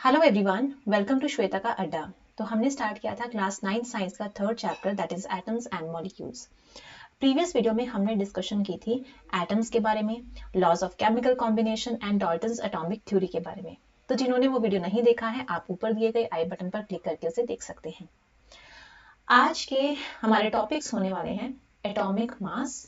Hello everyone, welcome to Shweta का अड्डा। तो हमने स्टार्ट किया था क्लास 9 साइंस का third chapter that is atoms and molecules. Previous video में हमने डिस्कशन की थी एटम्स के बारे में, laws of chemical combination and Dalton's atomic theory के बारे में। तो जिन्होंने वो वीडियो नहीं देखा है, आप ऊपर दिए गए आई बटन पर क्लिक करके उसे देख सकते हैं। आज के हमारे टॉपिक्स होने वाले हैं atomic mass,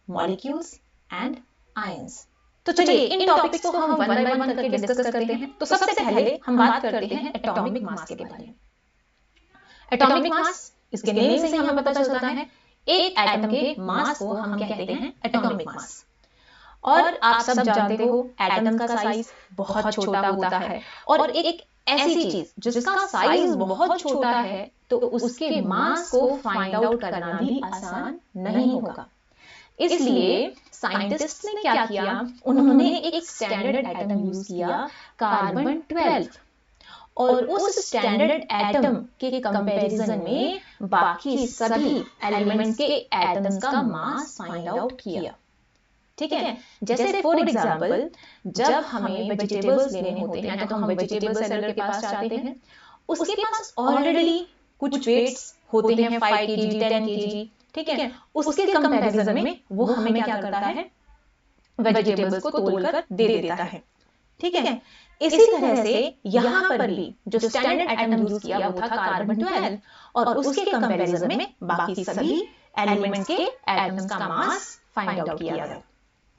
molecules and ions. तो चलिए इन टॉपिक्स को हम वन बाय वन करके डिस्कस करते हैं। तो सबसे पहले हम बात करते हैं एटॉमिक मास के बारे में। एटॉमिक मास, इसके नेम से ही हमें पता चलता है, एक एटम के मास को हम कहते हैं एटॉमिक मास। और आप सब जानते हो एटम का साइज बहुत छोटा होता है, और एक ऐसी चीज जिसका साइज बहुत छोटा है तो उसके मास को फाइंड आउट करना भी आसान नहीं होगा। इसलिए साइंटिस्ट ने क्या किया, उन्होंने एक स्टैंडर्ड एटम यूज किया, कार्बन 12, और उस स्टैंडर्ड एटम के कंपैरिजन में बाकी सभी एलिमेंट्स के एटम्स का मास फाइंड आउट किया। ठीक है, जैसे फॉर एग्जांपल जब हमें वेजिटेबल्स लेने होते हैं तो हम वेजिटेबल सेलर के पास जाते हैं, उसके पास ऑलरेडी कुछ वेट्स होते हैं, 5 kg 10 kg। ठीक है, उसके कंपैरिजन में वो हमें क्या करता है, वेजिटेबल्स को तोलकर दे देता है। ठीक है, इसी तरह से यहाँ पर भी जो स्टैंडर्ड एटम यूज किया वो था कार्बन 12, और उसके कंपैरिजन में बाकी सभी एलिमेंट्स के एटम्स का मास फाइंड आउट किया गया।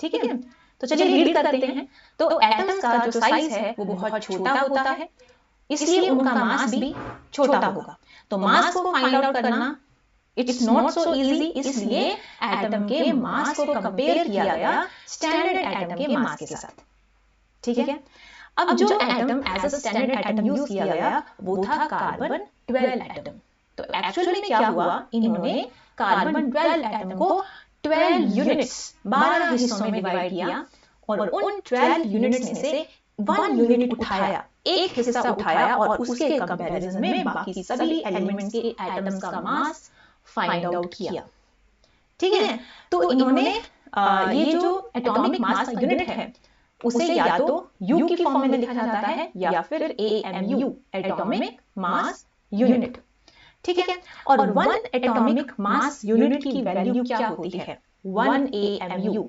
ठीक है, तो चलिए रीड करते हैं। तो एटम्स का जो साइज है वो बहुत छोटा होता है, इसलिए उनका मास भी छोटा होगा। तो मास को फाइंड आउट करना इट्स नॉट सो इजी, इसलिए एटम के मास को कंपेयर किया गया स्टैंडर्ड एटम के मास के साथ। ठीक है, अब जो atom as a standard atom use किया गया वो था कार्बन 12 एटम। तो एक्चुअली में क्या हुआ, इन्होंने कार्बन 12 एटम को 12 यूनिट्स 12 हिस्सों में डिवाइड किया, और उन 12 यूनिट्स में से 1 यूनिट उठाया, एक हिस्सा उठाया, और उसके कंपैरिजन में बाकी सभी एलिमेंट्स के एटम्स का मास फाइंड आउट किया। ठीक है, तो इन्होंने ये जो एटॉमिक मास का यूनिट है उसे या तो यू की फॉर्म में लिखा जाता है या फिर AMU, एटॉमिक मास यूनिट। ठीक है, और 1 एटॉमिक मास यूनिट की वैल्यू क्या होती है, 1 AMU।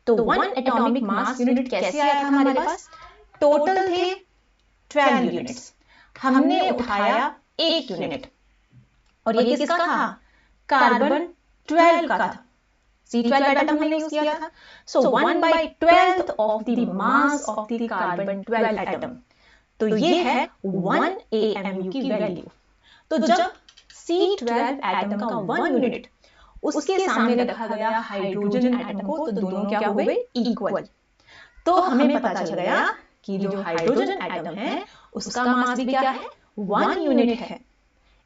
तो 1 एटॉमिक मास यूनिट कैसे आया था हमारे पास, टोटल थे 12 यूनिट्स, हमने उठाया 1 यूनिट, और ये किसका था, कार्बन 12 का था। C12 एटम हमने यूज किया था। सो 1/12 of the mass of the carbon 12 atom, तो ये है 1 AMU की वैल्यू। तो जब C12 एटम का 1 यूनिट उसके सामने रखा गया हाइड्रोजन एटम को, तो दोनों क्या हो गए, इक्वल। तो हमें पता चल गया कि जो हाइड्रोजन एटम है उसका मास भी क्या है, 1 यूनिट है।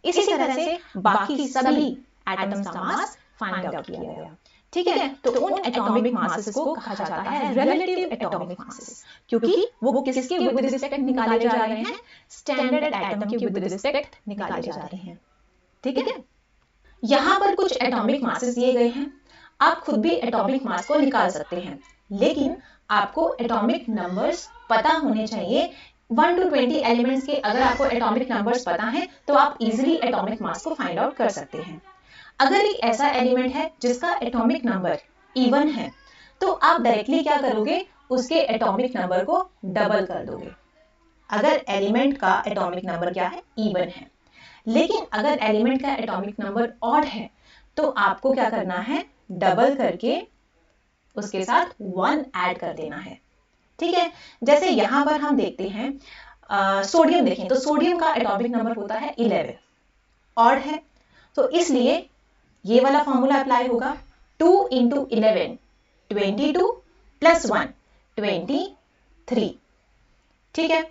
इसी तरह से बाकी सभी एटम्स का मास फाइंड आउट किया गया। ठीक है, तो उन एटॉमिक मासेस को कहा जाता है रिलेटिव एटॉमिक मासेस, क्योंकि वो किसके विद रिस्पेक्ट निकाले जा रहे हैं, स्टैंडर्ड एटम के विद रिस्पेक्ट निकाले जा रहे हैं। ठीक है, यहां पर कुछ एटॉमिक मासेस दिए गए हैं, आप खुद भी एटॉमिक मास को निकाल सकते हैं, लेकिन आपको एटॉमिक नंबर्स पता होने चाहिए। 1 to 20 एलिमेंट्स के अगर आपको एटॉमिक नंबर्स पता है तो आप इजीली एटॉमिक मास को फाइंड आउट कर सकते हैं। अगर एक ऐसा एलिमेंट है जिसका एटॉमिक नंबर इवन है, तो आप डायरेक्टली क्या करोगे, उसके एटॉमिक नंबर को डबल कर दोगे। अगर एलिमेंट का एटॉमिक नंबर क्या है, इवन है। लेकिन अगर एलिमेंट का एटॉमिक नंबर ऑड है तो आपको क्या करना है, डबल करके उसके साथ 1 ऐड कर देना है। ठीक है, जैसे यहां पर हम देखते हैं सोडियम देखें, तो सोडियम का एटॉमिक नंबर होता है 11, ऑड है, तो इसलिए ये वाला फॉर्मूला अप्लाई होगा, 2 into 11 22 plus 1 23। ठीक है,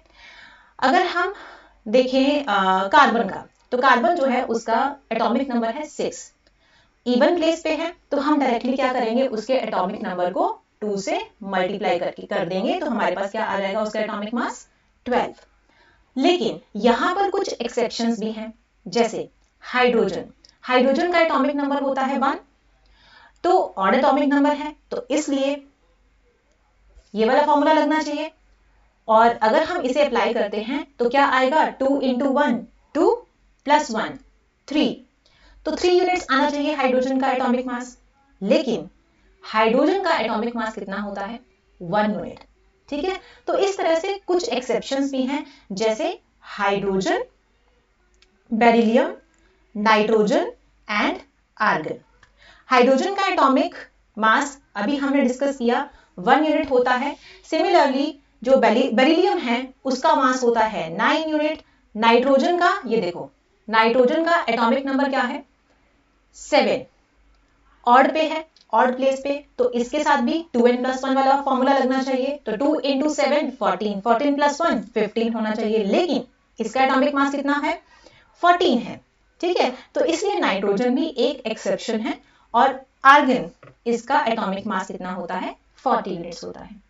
अगर हम देखें कार्बन का, तो कार्बन जो है उसका एटॉमिक नंबर है 6, इवन प्लेस पे है, तो हम डायरेक्टली क्या करेंगे, उसके एटॉमिक नंबर को 2 से मल्टीप्लाई करके कर देंगे, तो हमारे पास क्या आ जाएगा, उसका एटॉमिक मास 12। लेकिन यहां पर कुछ एक्सेप्शंस भी हैं, जैसे हाइड्रोजन, हाइड्रोजन का एटॉमिक नंबर होता है 1, तो ऑड एटॉमिक नंबर है, तो इसलिए ये वाला फॉर्मूला लगना चाहिए। और अगर हम इसे अप्लाई करते हैं तो क्या आएगा, 2 into 1 2 plus 1 3, तो 3 यूनिट्स आना चाहिए हाइड्रोजन का एटॉमिक मास, लेकिन हाइड्रोजन का एटॉमिक मास कितना होता है, 1 यूनिट। ठीक है, तो इस तरह से कुछ एक्सेप्शंस भी हैं, जैसे hydrogen, beryllium, nitrogen and argon. Hydrogen का एटॉमिक मास अभी हमने डिस्कस किया 1 यूनिट होता है। सिमिलरली जो बेरिलियम है उसका मास होता है 9 यूनिट। नाइट्रोजन का, ये देखो नाइट्रोजन का एटॉमिक नंबर क्या है, 7, ऑड पे है, ऑड प्लेस पे, तो इसके साथ भी 2n+1 वाला फॉर्मूला लगना चाहिए। तो 2 into 7 14, 14 plus 1 15 होना चाहिए, लेकिन इसका एटॉमिक मास कितना है, 14 है। ठीक है, तो इसलिए नाइट्रोजन भी एक एक्सेप्शन है, और आर्गन इसका एटॉमिक मास कितना होता है, 40 यूनिट्स होता है।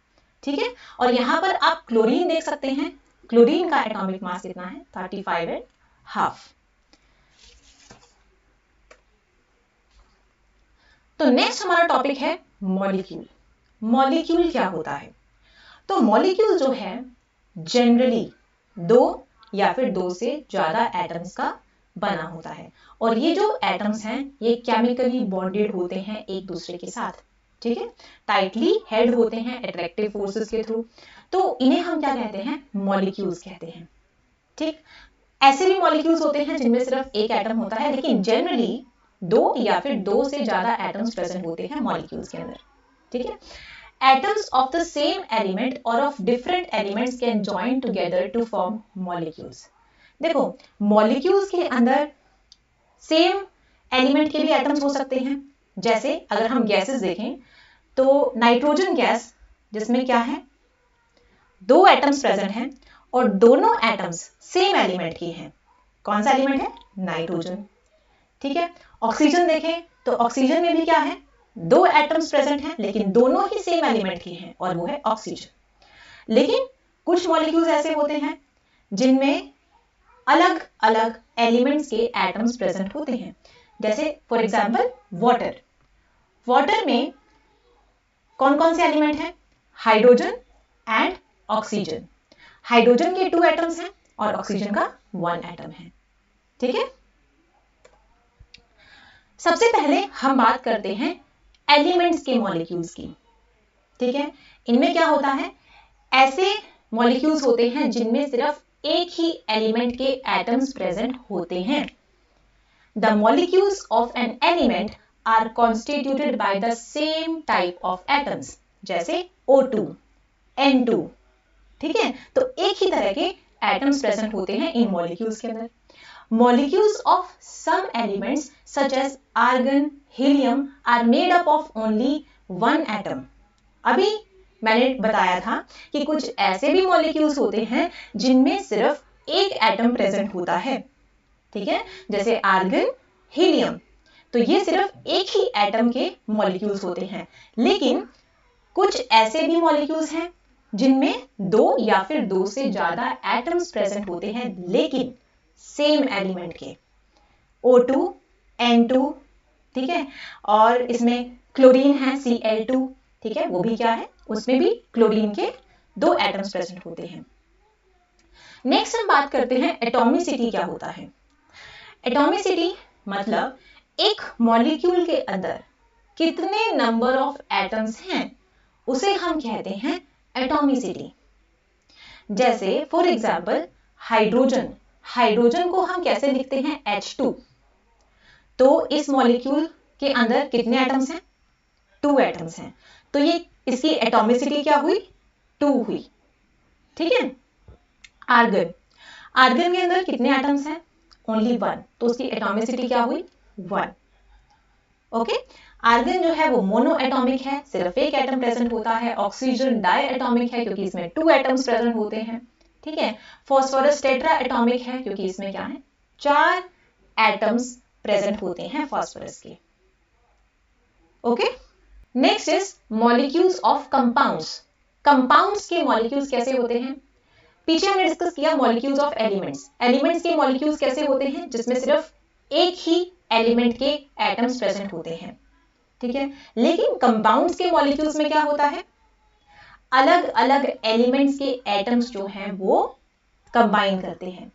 ठीक है, और यहां पर आप क्लोरीन देख सकते हैं, क्लोरीन का एटॉमिक मास कितना है, 35.5। तो नेक्स्ट हमारा टॉपिक है मॉलिक्यूल। मॉलिक्यूल क्या होता है, तो मॉलिक्यूल जो है जनरली 2 या फिर 2 से ज्यादा एटम्स का बना होता है, और ये जो एटम्स हैं ये केमिकली बॉन्डेड होते हैं एक दूसरे के साथ। ठीक है, टाइटली हेल्ड होते हैं अट्रैक्टिव फोर्सेस के थ्रू, तो इन्हें हम क्या कहते हैं, मॉलिक्यूल्स कहते हैं। ठीक, ऐसे भी मॉलिक्यूल्स होते हैं जिनमें सिर्फ एक एटम होता है, लेकिन जनरली 2 या फिर 2 से ज्यादा एटम्स प्रेजेंट होते हैं मॉलिक्यूल्स के अंदर। ठीक है, atoms of the same element or of different elements can join together to form molecules। देखो molecules के अंदर सेम एलिमेंट के भी एटम्स हो सकते हैं, जैसे अगर हम गैसेस देखें तो नाइट्रोजन गैस जिसमें क्या है, 2 एटम्स प्रेजेंट हैं और दोनों एटम्स सेम एलिमेंट की हैं। कौन सा एलिमेंट है, नाइट्रोजन। ठीक है, ऑक्सीजन देखें तो ऑक्सीजन में भी क्या है, 2 एटम्स प्रेजेंट हैं लेकिन दोनों ही सेम एलिमेंट की हैं, और वो है ऑक्सीजन। लेकिन कुछ मॉलिक्यूल्स ऐसे होते हैं जिनमें अलग अलग एलिमेंट्स के एटम्स प्रेजेंट होते हैं, जैसे फॉर एग्जांपल वाटर। वाटर में कौन कौन से एलिमेंट हैं, हाइड्रोजन एंड ऑक्सीजन। हाइड्रोजन के 2 एटम्स हैं और ऑक्सीजन का 1 एटम है। ठीक है, सबसे पहले हम बात करते हैं एलिमेंट्स के मॉलिक्यूल्स की। ठीक है, इनमें क्या होता है, ऐसे मॉलिक्यूल्स होते हैं जिनमें सिर्फ एक ही एलिमेंट के एटम्स प्रेजेंट होते हैं। The molecules of an element are constituted by the same type of atoms, जैसे O2, N2। ठीक है, तो एक ही तरह के एटम्स प्रेजेंट होते हैं इन मॉलिक्यूल्स के अंदर। Molecules of some elements such as argon, helium are made up of only 1 atom। अभी मैंने बताया था कि कुछ ऐसे भी मॉलिक्यूल्स होते हैं जिनमें सिर्फ एक एटम प्रेजेंट होता है। ठीक है, जैसे आर्गन, हीलियम, तो ये सिर्फ एक ही एटम के मॉलिक्यूल्स होते हैं। लेकिन कुछ ऐसे भी मॉलिक्यूल्स हैं जिनमें 2 या फिर 2 से ज्यादा एटम्स प्रेजेंट होते हैं, लेकिन सेम एलिमेंट के, O2, N2। ठीक है, और इसमें क्लोरीन है Cl2। ठीक है, वो भी क्या है, उसमें भी क्लोरीन के 2 एटम्स प्रेजेंट होते हैं। नेक्स्ट हम बात करते हैं एटॉमिसिटी क्या होता है। एटॉमिसिटी मतलब एक मॉलिक्यूल के अंदर कितने नंबर ऑफ एटम्स हैं उसे हम कहते हैं एटॉमिसिटी। जैसे फॉर एग्जांपल हाइड्रोजन, हाइड्रोजन को हम कैसे लिखते हैं, H2। तो इस मॉलिक्यूल के अंदर कितने एटम्स हैं, 2 एटम्स हैं, तो ये इसकी एटॉमिसिटी क्या हुई, 2 हुई। ठीक है, आर्गन, आर्गन के अंदर कितने एटम्स हैं, ओनली 1, तो उसकी एटॉमिसिटी क्या हुई, 1। ओके, आर्गन जो है वो मोनो एटॉमिक है, सिर्फ एक एटम प्रेजेंट होता है। ऑक्सीजन डाई एटॉमिक है क्योंकि इसमें 2 एटम्स प्रेजेंट होते हैं। ठीक है, फॉस्फोरस टेट्रा एटॉमिक है क्योंकि इसमें क्या है, 4 एटम्स प्रेजेंट होते हैं फॉस्फोरस के। Okay, next is molecules of compounds. Compounds के मॉलिक्यूल्स कैसे होते हैं, पीछे हमने डिस्कस किया मॉलिक्यूल्स ऑफ एलिमेंट्स। एलिमेंट्स के मॉलिक्यूल्स कैसे होते हैं, जिसमें सिर्फ एक ही एलिमेंट के एटम्स प्रेजेंट होते हैं। ठीक है, लेकिन कंपाउंड्स के मॉलिक्यूल्स में क्या होता है, अलग अलग एलिमेंट्स के एटम्स जो हैं वो कंबाइन करते हैं,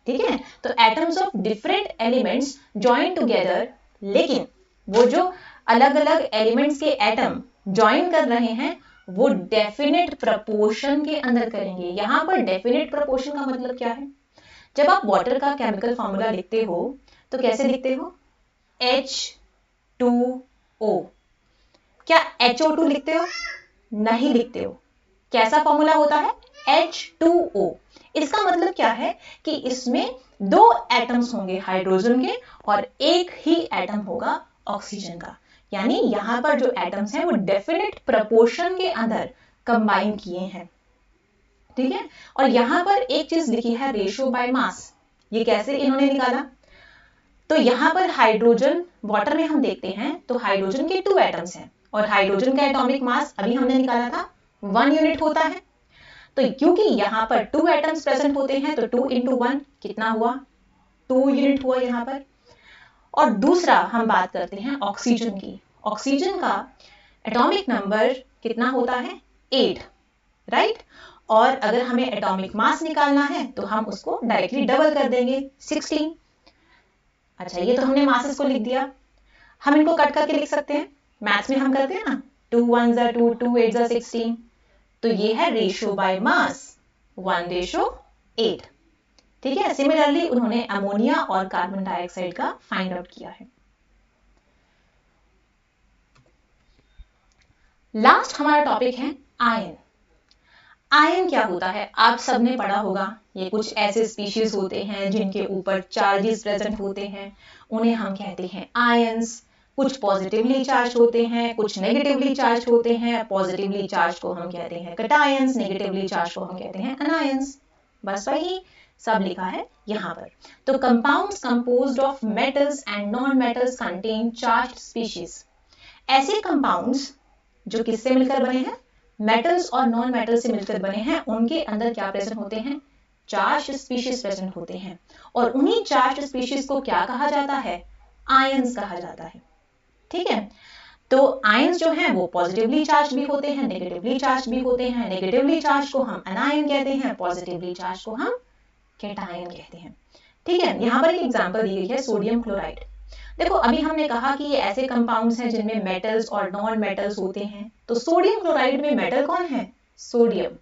ठीक है। तो atoms of different elements join together, लेकिन वो जो अलग अलग एलिमेंट्स के एटम जॉइन कर रहे हैं वो डेफिनेट प्रपोर्शन के अंदर करेंगे। यहां पर डेफिनेट प्रपोर्शन का मतलब क्या है? जब आप वाटर का केमिकल फॉर्मूला लिखते हो तो कैसे लिखते हो? H2O। क्या HO2 लिखते हो? नहीं लिखते हो। कैसा फॉर्मूला होता है? H2O। इसका मतलब क्या है कि इसमें दो एटम्स होंगे हाइड्रोजन के और एक ही एटम होगा ऑक्सीजन का। यानी यहां पर जो एटम्स हैं वो डेफिनेट प्रपोर्शन के अंदर कंबाइन किए हैं, ठीक है। और यहां पर एक चीज लिखी है रेशियो बाय मास। ये कैसे इन्होंने निकाला? तो यहां पर हाइड्रोजन, वाटर में हम देखते हैं तो हाइड्रोजन के 2 एटम्स हैं और हाइड्रोजन का एटॉमिक मास अभी हमने निकाला था 1 यूनिट होता है। तो क्योंकि यहां पर 2 एटम्स प्रेजेंट होते हैं तो 2 into 1 कितना हुआ? 2 यूनिट हुआ यहां पर। और दूसरा हम बात करते हैं ऑक्सीजन की। ऑक्सीजन का एटॉमिक नंबर कितना होता है? 8, राइट। और अगर हमें एटॉमिक मास निकालना है तो हम उसको डायरेक्टली डबल कर देंगे, 16। अच्छा, ये तो हमने मासेस को लिख दिया। हम इनको कट करके लिख सकते हैं, मैथ्स में हम करते हैं ना, 2 1 जा 2, 2 8 जा 16। तो ये है रेशियो बाय मास 1:8, ठीक है। सिमिलरली उन्होंने अमोनिया और कार्बन डाइऑक्साइड का फाइंड आउट किया है। लास्ट हमारा टॉपिक है आयन। आयन क्या होता है? आप सबने पढ़ा होगा, ये कुछ ऐसे स्पीशीज होते हैं जिनके ऊपर चार्जेस प्रेजेंट होते हैं, उन्हें हम कहते हैं आयंस। कुछ पॉजिटिवली चार्ज होते हैं, कुछ नेगेटिवली चार्ज होते हैं। पॉजिटिवली चार्ज को हम कहते हैं कैटायंस, नेगेटिवली चार्ज को हम कहते हैं अनायंस। बस वही सब लिखा है यहाँ पर। तो compounds composed of metals and non metals contain charged species. ऐसे कंपाउंड्स जो किससे मिलकर बने हैं? मेटल्स और नॉन मेटल्स से मिलकर बने हैं, उनके अंदर क्या प्रेजेंट होते हैं? चार्ज स्पीशीज प्रेजेंट होते हैं। और उन्हीं चार्ज स्पीशीज को क्या कहा जाता है? आयंस कहा जाता है, ठीक है। तो आयंस जो हैं वो पॉजिटिवली चार्ज भी होते हैं, नेगेटिवली चार्ज भी होते हैं। नेगेटिवली चार्ज को हम अनायन कहते हैं, पॉजिटिवली चार्ज को हम कैटायन कहते हैं, ठीक है। यहाँ पर एक एग्जांपल दी गई है सोडियम क्लोराइड। देखो अभी हमने कहा कि ये ऐसे कंपाउंड्स हैं जिनमें मेटल्स और नॉन मेटल्स होते हैं। तो सोडियम क्लोराइड में मेटल कौन है? सोडियम।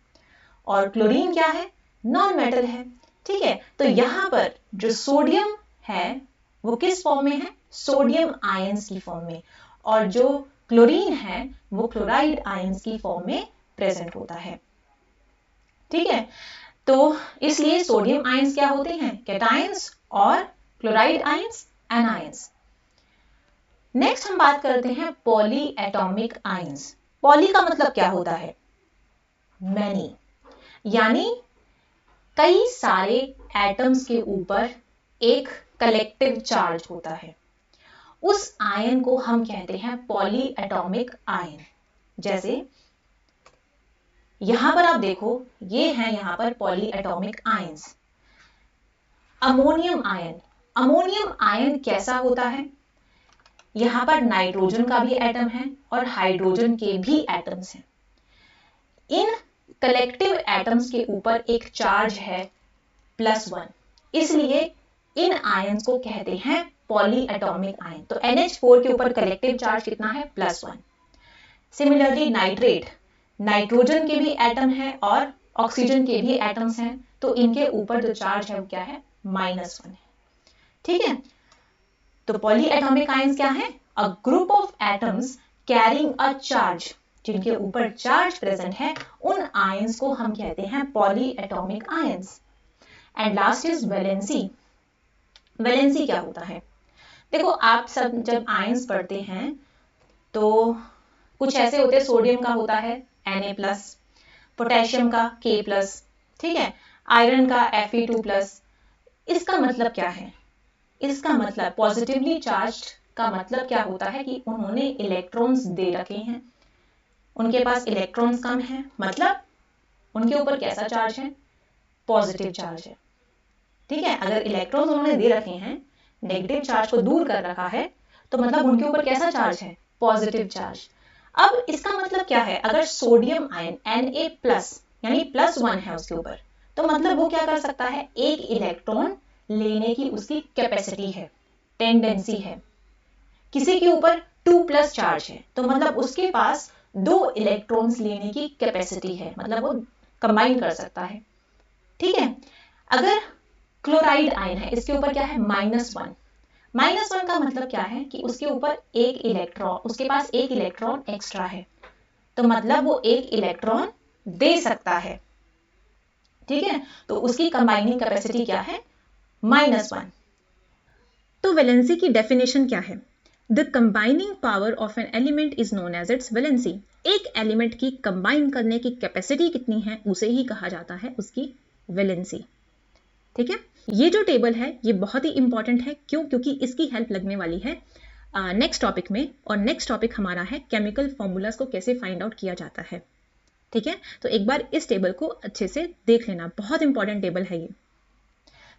और क्लोरीन क्या है? नॉन मेटल है, ठीक है। तो यहाँ पर जो सोडियम है वो किस फॉर्म में है? सोडियम आयंस की फॉर्म में। और जो क्लोरीन है वो क्लोराइड आयंस की फॉर्म में प्रेजेंट होता है, ठीक है। तो इसलिए सोडियम आयंस क्या होते हैं? कैटायंस। और क्लोराइड आयंस एनायंस। नेक्स्ट हम बात करते हैं पॉली एटॉमिक आयंस। पॉली का मतलब क्या होता है? मैनी, यानी कई सारे एटम्स के ऊपर एक कलेक्टिव चार्ज होता है। उस आयन को हम कहते हैं पॉली एटॉमिक आयन। जैसे यहां पर आप देखो, ये हैं यहां पर poly atomic ions. Ammonium ion. Ammonium ion कैसा होता है? यहां पर नाइट्रोजन का भी एटम है और हाइड्रोजन के भी एटम्स हैं। इन कलेक्टिव एटम्स के ऊपर एक चार्ज है +1, इसलिए इन आयंस को कहते हैं पॉली एटॉमिक आयन। तो NH4 के ऊपर कलेक्टिव चार्ज कितना है? +1। सिमिलरली नाइट्रेट, नाइट्रोजन के भी एटम है और ऑक्सीजन के भी एटम्स हैं, तो इनके ऊपर जो चार्ज है वो क्या है? -1 है, ठीक है। तो पॉली एटॉमिक आयंस क्या है? A group of atoms carrying a charge. जिनके ऊपर चार्ज प्रेजेंट है उन आयंस को हम कहते हैं poly atomic ions. And last is valency. Valency क्या होता है? देखो आप सब जब आयंस पढ़ते हैं तो कुछ ऐसे होते हैं, सोडियम का होता है Na+, पोटेशियम का K+, ठीक है, आयरन का Fe2+। इसका मतलब क्या है? इसका मतलब पॉजिटिवली चार्ज का मतलब क्या होता है कि उन्होंने इलेक्ट्रॉन्स दे रखे हैं, उनके पास इलेक्ट्रॉन्स कम है, मतलब उनके ऊपर कैसा चार्ज है? पॉजिटिव चार्ज है, ठीक है। अगर इलेक्ट्रॉन्स उन्होंने दे रखे हैं, नेगेटिव चार्ज को दूर कर रखा है, तो मतलब उनके ऊपर कैसा चार्ज है? Positive charge. अब इसका मतलब क्या है, अगर सोडियम आयन Na+ यानी +1 है उसके ऊपर, तो मतलब वो क्या कर सकता है, एक इलेक्ट्रॉन लेने की उसकी कैपेसिटी है, टेंडेंसी है। किसी के ऊपर 2+ चार्ज है, तो मतलब उसके पास 2 इलेक्ट्रॉन्स लेने की कैपेसिटी है, मतलब वो कंबाइन कर सकता है। ठीक है। अगर क्लोराइड आयन है, इसके ऊपर क्या है, -1। -1 का मतलब क्या है कि उसके ऊपर एक इलेक्ट्रॉन, उसके पास एक इलेक्ट्रॉन एक्स्ट्रा है, तो मतलब वो एक इलेक्ट्रॉन दे सकता है। ठीक है, तो उसकी कंबाइनिंग कैपेसिटी क्या है, -1। तो वैलेंसी की डेफिनेशन क्या है, the combining power of an element is known as its valency. एक एलिमेंट की कंबाइन करने की कैपेसिटी कितनी है उसे ही कहा जाता है उसकी वैलेंसी। ठीक है, ये जो टेबल है ये बहुत ही इंपॉर्टेंट है, क्यों, क्योंकि इसकी हेल्प लगने वाली है नेक्स्ट टॉपिक में, और नेक्स्ट टॉपिक हमारा है केमिकल फॉर्मूलाज को कैसे फाइंड आउट किया जाता है। ठीक है, तो एक बार इस टेबल को अच्छे से देख लेना, बहुत इंपॉर्टेंट टेबल है ये।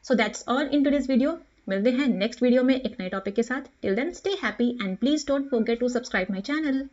So that's all in today's video. मिलते हैं नेक्स्ट वीडियो में एक नए टॉपिक के साथ। Till then stay happy and please don't forget to subscribe my channel.